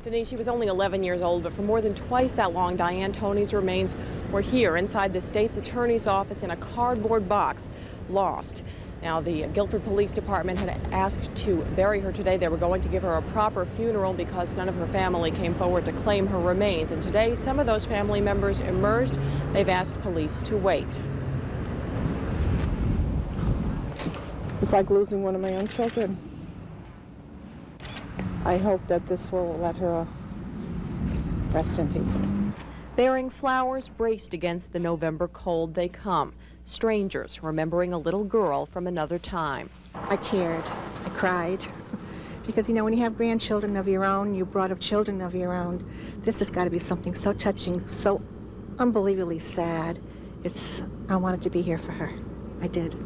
Denise, she was only 11 years old, but for more than twice that long, Diane Toney's remains were here inside the state's attorney's office in a cardboard box, lost. Now, the Guilford Police Department had asked to bury her today. They were going to give her a proper funeral because none of her family came forward to claim her remains. And today, some of those family members emerged. They've asked police to wait. It's like losing one of my own children. I hope that this will let her rest in peace. Bearing flowers braced against the November cold, they come. Strangers remembering a little girl from another time. I cared. I cried. Because, you know, when you have grandchildren of your own, you brought up children of your own, this has got to be something so touching, so unbelievably sad. I wanted to be here for her. I did.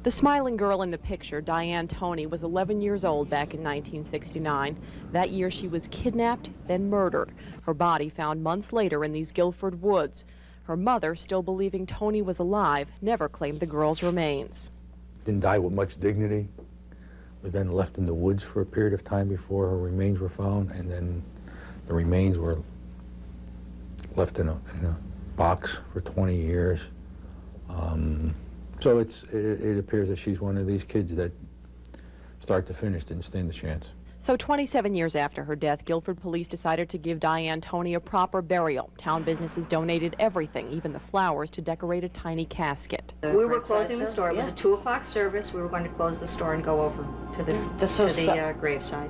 The smiling girl in the picture, Diane Toney, was 11 years old back in 1969. That year she was kidnapped, then murdered. Her body found months later in these Guilford woods. Her mother, still believing Toney was alive, never claimed the girl's remains. Didn't die with much dignity. Was then left in the woods for a period of time before her remains were found, and then the remains were left in a box for 20 years. So it appears that she's one of these kids that start to finish didn't stand a chance. So 27 years after her death, Guilford police decided to give Diane Toney a proper burial. Town businesses donated everything, even the flowers, to decorate a tiny casket. We were closing the store. It was a 2 o'clock service. We were going to close the store and go over to the graveside.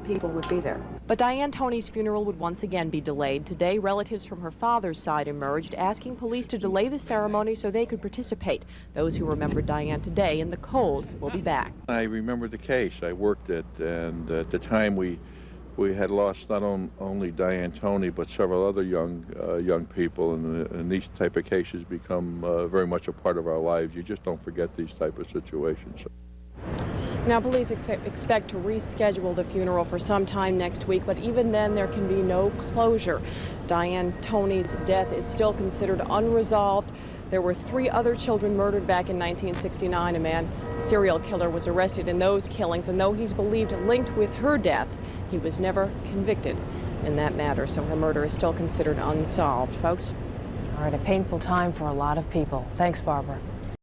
People would be there. But Diane Toney's funeral would once again be delayed. Today, relatives from her father's side emerged, asking police to delay the ceremony so they could participate. Those who remember Diane today in the cold will be back. I remember the case. I worked it, and at the time we had lost not only Diane Toney, but several other young people, and these type of cases become very much a part of our lives. You just don't forget these type of situations. Now, police expect to reschedule the funeral for some time next week, but even then there can be no closure. Diane Toney's death is still considered unresolved. There were 3 other children murdered back in 1969. A serial killer was arrested in those killings, and though he's believed linked with her death, he was never convicted in that matter, so her murder is still considered unsolved. Folks? All right, a painful time for a lot of people. Thanks, Barbara.